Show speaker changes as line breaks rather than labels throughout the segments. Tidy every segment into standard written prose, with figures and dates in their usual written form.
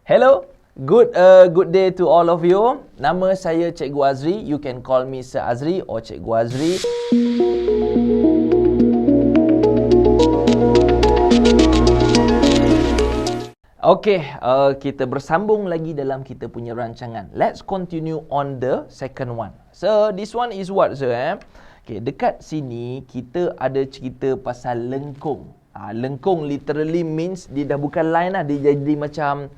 Hello, good day to all of you. Nama saya Cikgu Azri. You can call me Sir Azri or Cikgu Azri. Okay, kita bersambung lagi dalam kita punya rancangan. Let's continue on the second one. So, this one is what, sir? Okay, dekat sini kita ada cerita pasal lengkung. Lengkung literally means dia dah bukan line lah. Dia jadi macam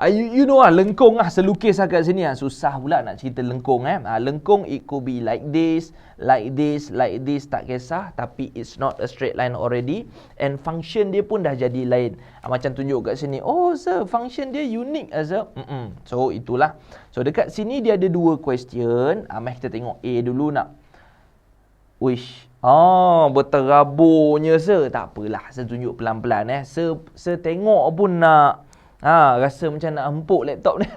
you know lah, lengkung lah, selukis lah kat sini lah. Susah pula nak cerita lengkung lengkung, it could be like this, tak kisah. Tapi it's not a straight line already. And function dia pun dah jadi lain. Macam tunjuk kat sini, oh sir, function dia unique sir. So itulah. So dekat sini dia ada dua question. Mari kita tengok A dulu nak. Wish. Berteraburnya sir. Tak apalah, saya tunjuk pelan-pelan Sir tengok pun nak rasa macam nak empuk laptop ni.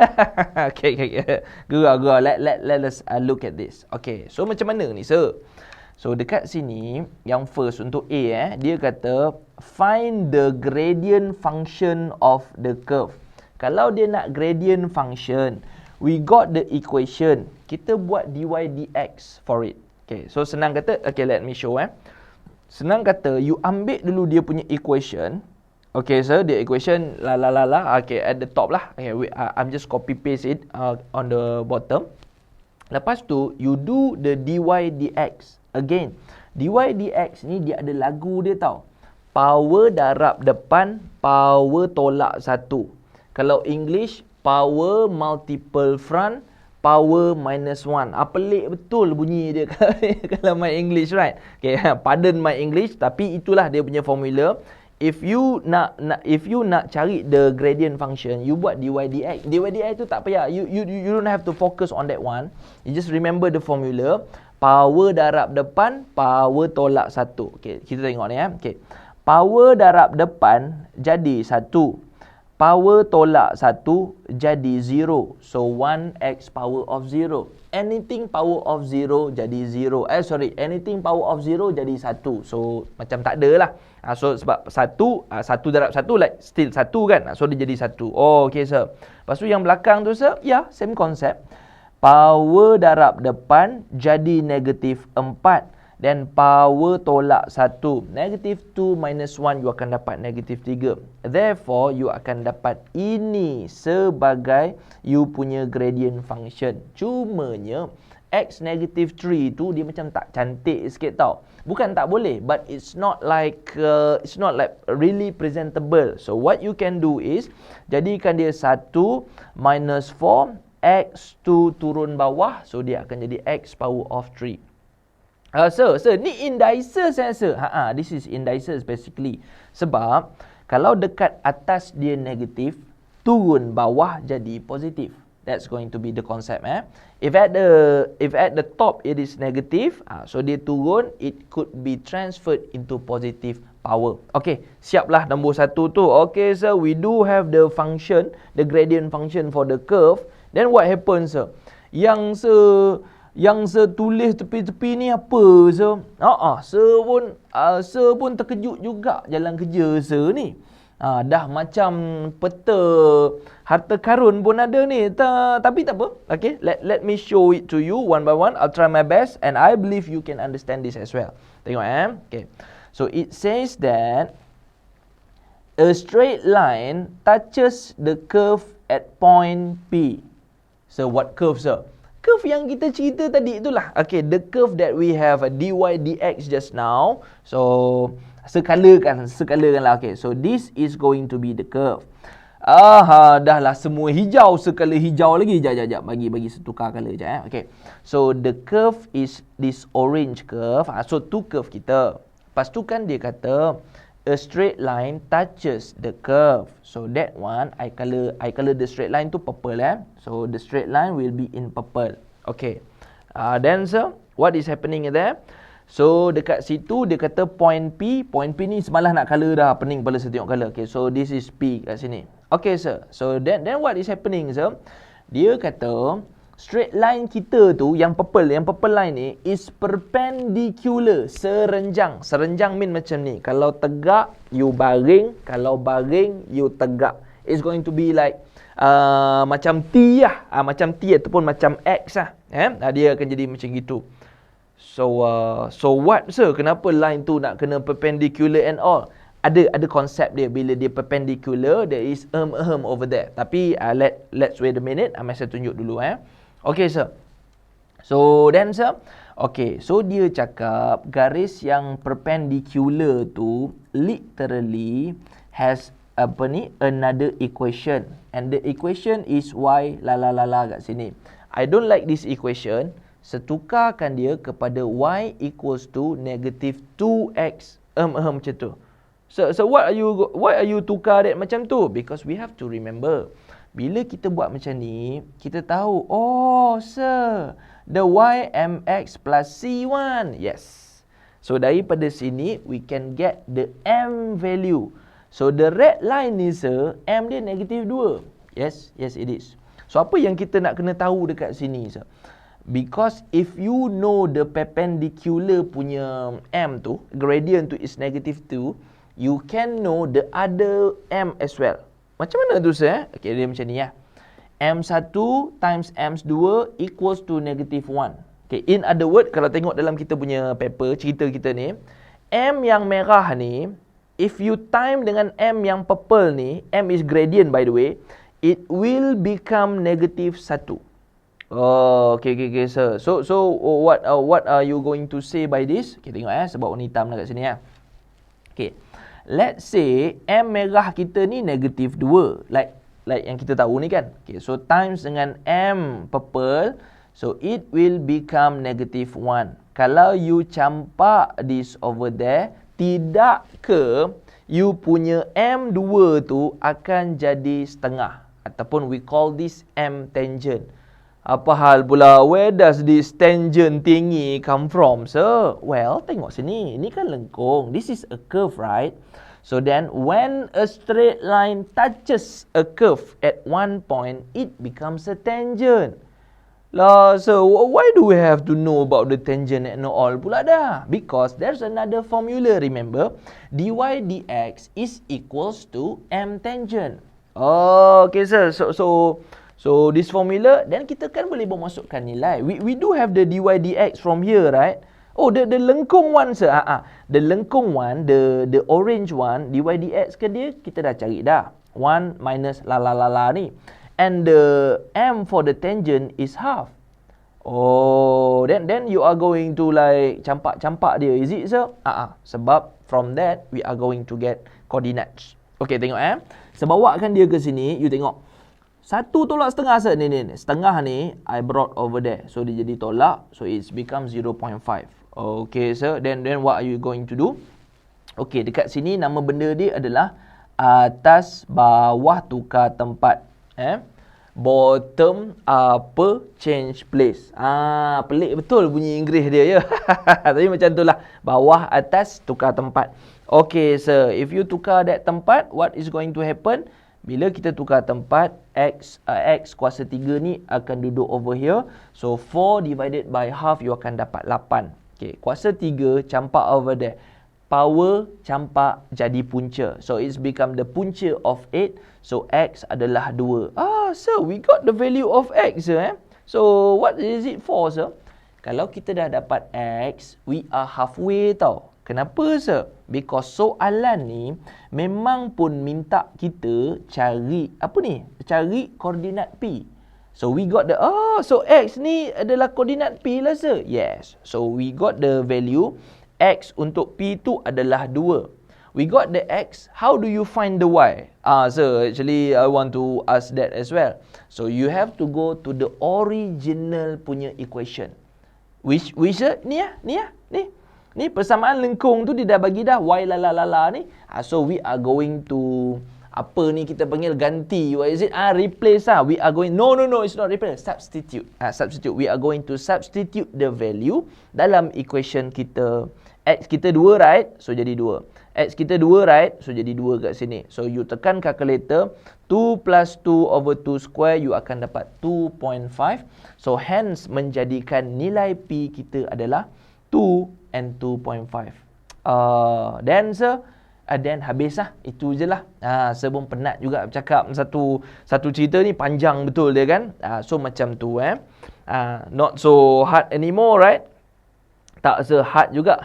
Okay. Gerak. Let us look at this. Okay, so macam mana ni, sir? So, dekat sini, yang first untuk A, dia kata, find the gradient function of the curve. Kalau dia nak gradient function, we got the equation. Kita buat dy dx for it. Okay, so senang kata, okay, let me show. Senang kata, you ambil dulu dia punya equation. Okay, so the equation okay, at the top lah. Okay, I'm just copy paste it on the bottom. Lepas tu you do the dy dx again. Dy dx ni dia ada lagu dia tau. Power darab depan, power tolak satu. Kalau English, power multiple front, power minus one. Pelik betul bunyi dia kalau my English, right? Okay, pardon my English, tapi itulah dia punya formula. If you nak cari the gradient function, you buat dy dx. Dy dx tu tak payah. You don't have to focus on that one. You just remember the formula. Power darab depan, power tolak satu. Okay, kita tengok ni Okay. Power darab depan jadi 1. Power tolak 1 jadi 0. So 1x power of 0. Anything power of 0 jadi 0. Anything power of 0 jadi 1. So macam tak ada lah. So sebab 1 darab 1 like still 1 kan. So dia jadi 1. Oh okay sir. Lepas tu yang belakang tu sir, same concept. Power darab depan jadi negatif 4. Dan power tolak 1. Negatif 2 minus 1 you akan dapat negatif 3. Therefore you akan dapat ini sebagai you punya gradient function. Cumanya x negatif 3 tu dia macam tak cantik sikit tau. Bukan tak boleh, but it's not like really presentable. So what you can do is jadikan dia 1 minus 4 x2 turun bawah. So dia akan jadi x power of 3. Sir, ni indices sir. This is indices basically. Sebab kalau dekat atas dia negatif, turun bawah jadi positif. That's going to be the concept. If at the top it is negative, so dia turun, it could be transferred into positive power. Okay, siaplah nombor 1 tu. Okay sir, we do have the function, the gradient function for the curve. Then what happens sir? Yang sir tulis tepi-tepi ni apa sir? Sir pun terkejut juga jalan kerja sir ni. Dah macam peta harta karun pun ada ni. Tapi tak apa. Okay, let me show it to you one by one. I'll try my best and I believe you can understand this as well. Tengok Okay. So it says that a straight line touches the curve at point P. So what curve sir? Curve yang kita cerita tadi itulah. Okay, the curve that we have dy dx just now. So sekalakan lah. Okay, so this is going to be the curve. Dah lah semua hijau, sekala hijau lagi. Jap. Bagi setukar color je. Okay, so the curve is this orange curve. So tu curve kita. Lepas tu kan dia kata a straight line touches the curve. So that one I color the straight line to purple So the straight line will be in purple. Okay. Then sir, what is happening there? So dekat situ dia kata point P ni semalah nak color dah, pening kepala saya tengok color. Okay, so this is P kat sini. Okay sir. So then what is happening sir? Dia kata straight line kita tu yang purple line ni is perpendicular, serenjang. Serenjang mean macam ni. Kalau tegak you baring, kalau baring you tegak. It's going to be like macam T lah. Macam T ataupun macam X lah. Dia akan jadi macam gitu. So what sir? Kenapa line tu nak kena perpendicular and all? Ada konsep dia. Bila dia perpendicular, there is over there. Tapi let's wait a minute. Saya tunjuk dulu. Okay sir. So then sir, okay, so dia cakap garis yang perpendicular tu literally has another equation, and the equation is y kat sini. I don't like this equation. Setukarkan dia kepada y equals to negative 2x macam tu. So why are you tukar that macam tu? Because we have to remember, bila kita buat macam ni, kita tahu, oh sir, the y mx plus c1. Yes. So daripada sini we can get the m value. So the red line ni sir, m dia negative 2. Yes it is. So apa yang kita nak kena tahu dekat sini sir? Because if you know the perpendicular punya m tu, gradient tu is negative 2, you can know the other m as well. Macam mana tu sir? Okay, dia macam ni ya. M1 times M2 equals to negative 1. Okay, in other word, kalau tengok dalam kita punya paper, cerita kita ni, M yang merah ni, if you time dengan M yang purple ni, M is gradient by the way, it will become negative 1. Oh, okay sir. So what are you going to say by this? Okay, tengok sebab warna hitam kat sini ya. Okay. Let's say M merah kita ni negative 2. Like yang kita tahu ni kan. Okay, so times dengan M purple, so it will become negative 1. Kalau you campak this over there, tidak ke you punya M2 tu akan jadi setengah. Ataupun we call this M tangent. Apa hal pula? Where does this tangent thingy come from, sir? Well, tengok sini. Ini kan lengkung. This is a curve, right? So then, when a straight line touches a curve at one point, it becomes a tangent. Lah, so why do we have to know about the tangent and all pula dah? Because there's another formula, remember? dy dx is equals to m tangent. Oh, okay, sir. So this formula, then kita kan boleh memasukkan nilai. We do have the dy dx from here, right? Oh, the lengkung one, sir. The lengkung one, the orange one, dy dx ke dia, kita dah cari dah. 1 minus la ni. And the m for the tangent is half. Oh, then you are going to like campak dia, is it, sir? Sebab from that, we are going to get coordinates. Okay, tengok Sebawakan dia ke sini, you tengok. 1 tolak setengah sir. Ni. Setengah ni, I brought over there. So, dia jadi tolak. So, it becomes 0.5. Okay, sir. Then what are you going to do? Okay, dekat sini, nama benda dia adalah atas, bawah, tukar tempat. Bottom, upper, change place. Pelik betul bunyi Inggeris dia, ya. Tapi macam tu lah. Bawah, atas, tukar tempat. Okay, sir. If you tukar that tempat, what is going to happen? Bila kita tukar tempat, X kuasa 3 ni akan duduk over here. So, 4 divided by half, you akan dapat 8. Okay, kuasa 3 campak over there. Power campak jadi punca. So, it's become the punca of 8. So, X adalah 2. Sir, we got the value of X, sir. So, what is it for, sir? Kalau kita dah dapat X, we are halfway tau. Kenapa, sir? Because soalan ni memang pun minta kita cari cari koordinat P. So we got the so X ni adalah koordinat P lah, sir. Yes. So we got the value X untuk P tu adalah 2. We got the X. How do you find the Y? Sir, actually I want to ask that as well. So you have to go to the original punya equation. Which sir? Ni. Ni persamaan lengkung tu dia dah bagi dah y ni. So we are going to kita panggil ganti. What is it? Replace We are going no, it's not replace. Substitute. Substitute. We are going to substitute the value dalam equation kita. X kita 2, right? So jadi 2. X kita 2, right? So jadi 2 kat sini. So you tekan calculator, 2 plus 2 over 2 square, you akan dapat 2.5. So hence menjadikan nilai P kita adalah 2 and 2.5. Then sir, then habis lah. Itu je lah. Sir pun penat juga bercakap satu cerita ni panjang betul dia kan. So macam tu not so hard anymore, right? Tak se-hard juga.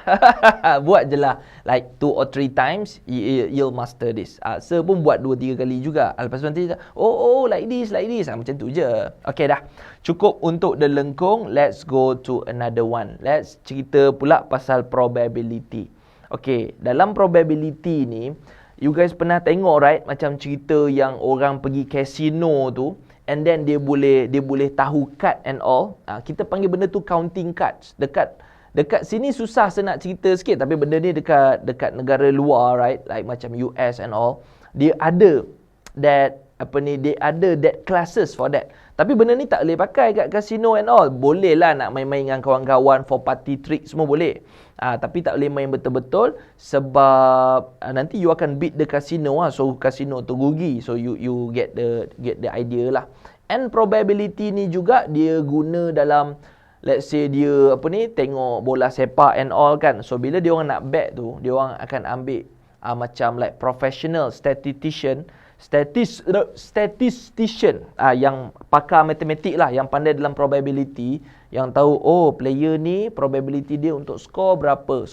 Buat je lah. Like 2 or 3 times, you'll master this. Sir pun buat 2-3 kali juga. Lepas tu nanti, like this. Macam tu je. Okay dah. Cukup untuk the lengkung. Let's go to another one. Let's cerita pula pasal probability. Okay, dalam probability ni, you guys pernah tengok, right? Macam cerita yang orang pergi casino tu, and then dia boleh tahu card and all. Kita panggil benda tu counting cards. Dekat sini susah saya nak cerita sikit, tapi benda ni dekat negara luar, right? Like macam US and all, dia ada that classes for that. Tapi benda ni tak boleh pakai kat casino and all. Boleh lah nak main-main dengan kawan-kawan for party trick semua boleh. Tapi tak boleh main betul-betul sebab nanti you akan beat the casino so casino tu rugi. So you get the idea lah. And probability ni juga dia guna dalam, let's say dia tengok bola sepak and all kan. So bila dia orang nak bet tu, dia orang akan ambil macam like professional statistician yang pakar matematik lah, yang pandai dalam probability, yang tahu player ni probability dia untuk skor berapa.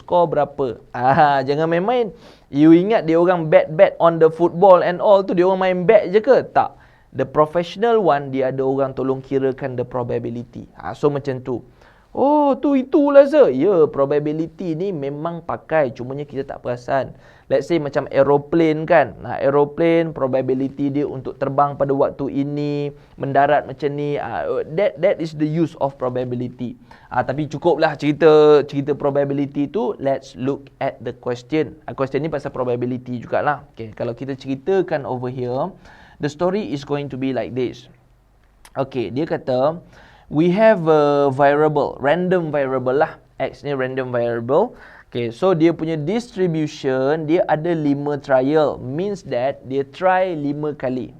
Jangan main-main. You ingat dia orang bet on the football and all tu, dia orang main bet je ke? Tak. The professional one, dia ada orang tolong kirakan the probability. So macam tu. Itulah sir. Ya, probability ni memang pakai, cumanya kita tak perasan. Let's say macam aeroplane kan. Aeroplane, probability dia untuk terbang pada waktu ini, mendarat macam ni. That is the use of probability. Tapi cukuplah cerita probability tu. Let's look at the question. Question ni pasal probability jugalah. Okay, kalau kita ceritakan over here, the story is going to be like this. Okay, dia kata, we have a variable, random variable lah. X ni random variable. Okay, so dia punya distribution, dia ada 5 trial. Means that dia try 5 kali.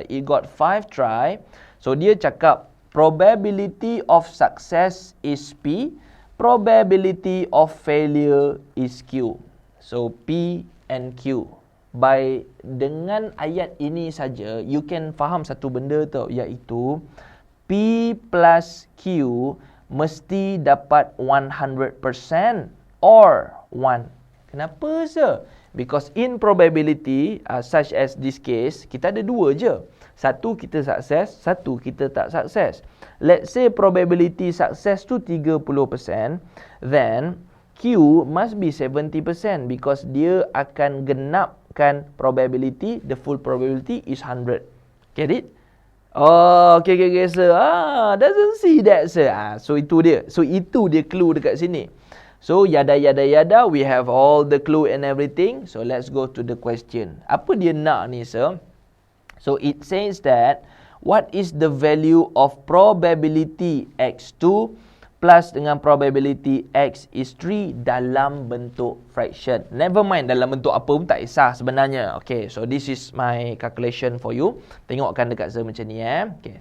It got 5 try. So dia cakap, probability of success is P, probability of failure is Q. So P and Q. Dengan ayat ini saja, you can faham satu benda tu, iaitu P plus Q mesti dapat 100% or 1. Kenapa sir? Because in probability, such as this case, kita ada 2 je. Satu kita sukses, satu kita tak sukses. Let's say probability success tu 30%, then Q must be 70% because dia akan genapkan probability, the full probability is 100. Get it? Okay, sir. Doesn't see that, sir. So itu dia. So itu dia clue dekat sini. So yada, we have all the clue and everything. So let's go to the question. Apa dia nak ni, sir? So it says that, what is the value of probability X2 plus dengan probability X is 3 dalam bentuk fraction. Never mind dalam bentuk apa pun tak kisah sebenarnya. Okay, so this is my calculation for you. Tengokkan dekat saya macam ni Okay.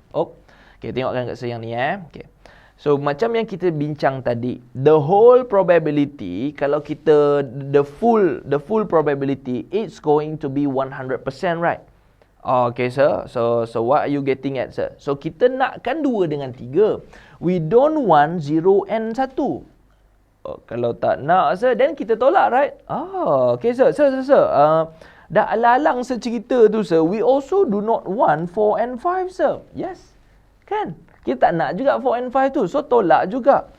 Okay, tengokkan dekat saya yang ni Okay. So macam yang kita bincang tadi, the whole probability, kalau kita the full probability, it's going to be 100%, right? Okay, sir. So what are you getting at, sir? So kita nakkan 2 dengan 3. We don't want 0 and 1. Kalau tak nak, sir, then kita tolak, right? Okay, sir. Dah alang-alang secerita tu, sir. We also do not want 4 and 5, sir. Yes. Kan? Kita tak nak juga 4 and 5 tu. So tolak juga.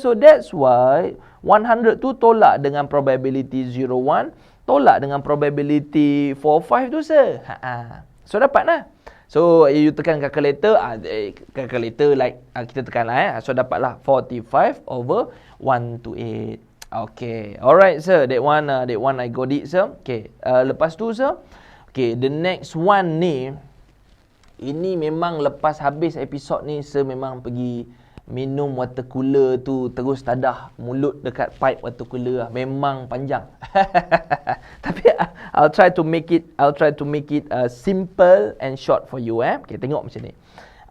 So that's why 100 tu tolak dengan probability 0, 1. Tolak dengan probability 4, 5 tu, sir. So dapat lah. So you tekan calculator, calculator like kita tekan lah So dapatlah 45 over 128. Okay. Alright, sir. That one I got it, sir. Okay. Lepas tu, sir. Okay, the next one ni, ini memang lepas habis episod ni, sir memang pergi minum water cooler tu, terus tadah mulut dekat pipe water cooler lah. Memang panjang. Tapi I'll try to make it simple and short for you Okay, tengok macam ni.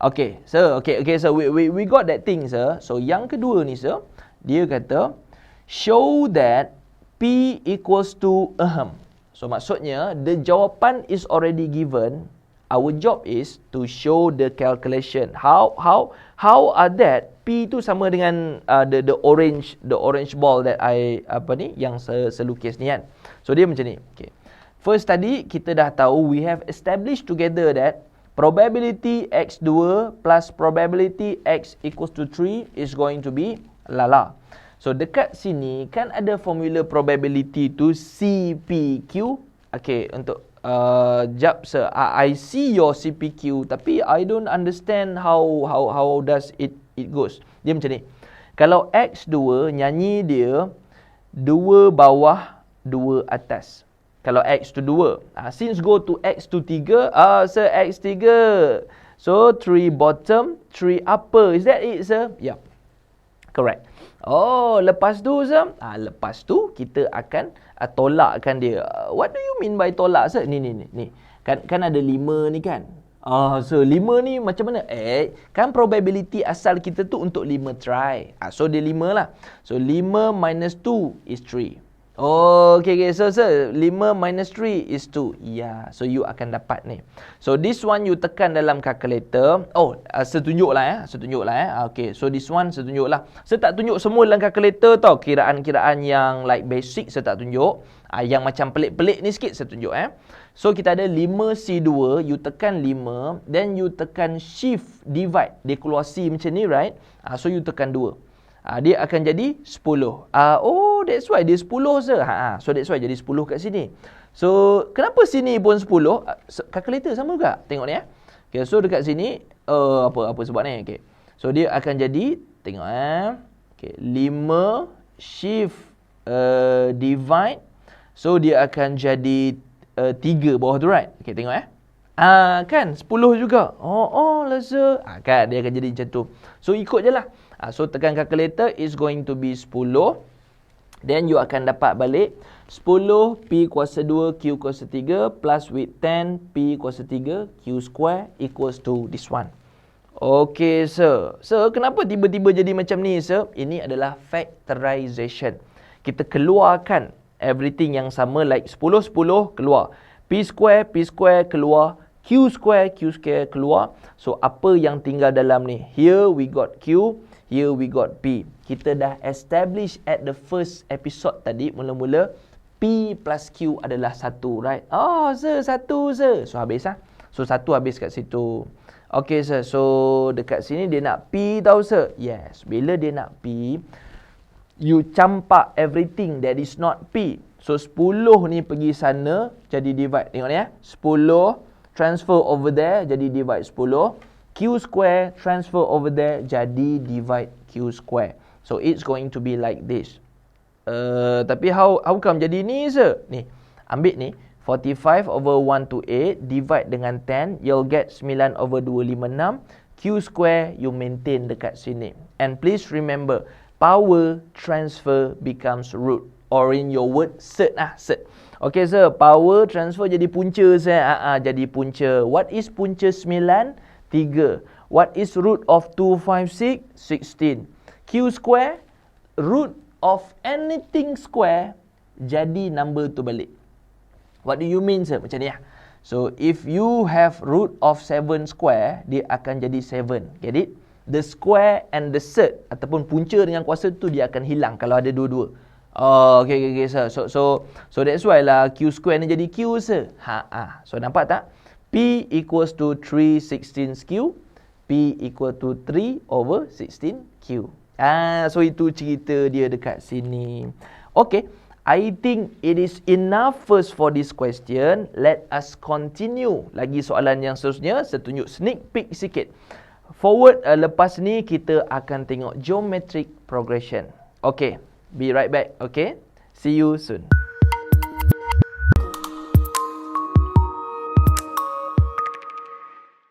Okay, sir. Okay, so we got that thing, sir. So yang kedua ni, sir, dia kata show that P P equals to So maksudnya the jawapan is already given. Our job is to show the calculation. How are that P tu sama dengan the orange ball that I yang selukis ni kan. So dia macam ni. Okay. First tadi kita dah tahu we have established together that probability x2 plus probability x equals to 3 is going to be lala. So dekat sini kan ada formula probability tu CPQ. Okay, untuk jap sir, I see your CPQ tapi I don't understand how does it goes. Dia macam ni. Kalau x2 nyanyi dia 2 bawah 2 atas. Kalau x tu 2. Since go to x tu 3, sir x 3. So 3 bottom, 3 upper. Is that it, sir? Yeah. Correct. Oh, lepas tu, sir? Lepas tu kita akan tolakkan dia. What do you mean by tolak, sir? Ni. Kan ada 5 ni kan? So 5 ni macam mana? Kan probability asal kita tu untuk 5 try. So dia 5 lah. So 5 minus 2 is 3. Oh, okay. So 5 minus 3 is 2. Yeah, so you akan dapat ni. So this one you tekan dalam calculator. Oh, setunjuk lah. Okay, so this one setunjuk lah. Saya tak tunjuk semua dalam calculator tau. Kiraan-kiraan yang like basic saya tak tunjuk. Yang macam pelik-pelik ni sikit saya tunjuk So kita ada 5C2, you tekan 5, then you tekan shift divide. Dia keluar C macam ni, right? So you tekan 2. Dia akan jadi 10. Oh, that's why dia 10, sir. So that's why jadi 10 kat sini. So kenapa sini pun 10? Kalkulator sama juga. Tengok ni Okay, so dekat sini apa sebab ni? Okay. So dia akan jadi, tengok Okay, 5 shift divide. So dia akan jadi 3 bawah tu, right? Okay, tengok kan 10 juga. Oh lah, sir. Kan dia akan jadi macam tu. So ikut je lah. So tekan calculator is going to be 10. Then you akan dapat balik 10 P kuasa 2 Q kuasa 3 plus with 10 P kuasa 3 Q square equals to this one. Okay, sir. So kenapa tiba-tiba jadi macam ni, sir? Ini adalah factorization. Kita keluarkan everything yang sama, like 10 keluar. P square keluar. Q square keluar. So apa yang tinggal dalam ni? Here we got Q, here we got P. Kita dah establish at the first episode tadi, mula-mula P plus Q adalah 1, right? Oh, sir, 1, sir. So habis lah. So 1 habis kat situ. Okay, sir. So dekat sini dia nak P tau, sir. Yes. Bila dia nak P, you campak everything that is not P. So 10 ni pergi sana, jadi divide. Tengok ni 10 transfer over there, jadi divide 10. Q square transfer over there, jadi divide Q square. So it's going to be like this. Tapi how come jadi ni, sir? Ni, ambil ni, 45 over 128 divide dengan 10, you'll get 9 over 256. Q square you maintain dekat sini. And please remember, power transfer becomes root. Or in your word, cert. Okay, sir, power transfer jadi punca, sir. Jadi punca. What is punca 9? 3. What is root of 256? 16. Q square, root of anything square, jadi number tu balik. What do you mean, sir? Macam ni So, if you have root of 7 square, dia akan jadi 7. Get it? The square and the cert, ataupun punca dengan kuasa tu, dia akan hilang kalau ada dua-dua. Oh, okay, sir. So that's why lah Q square ni jadi Q, sir. So nampak tak? P equals to 3/16 Q. P equal to 3 over 16 Q. So itu cerita dia dekat sini. Okay, I think it is enough first for this question. Let us continue. Lagi soalan yang seterusnya, saya tunjuk sneak peek sikit. Forward, lepas ni kita akan tengok geometric progression. Okay. Be right back, okay? See you soon.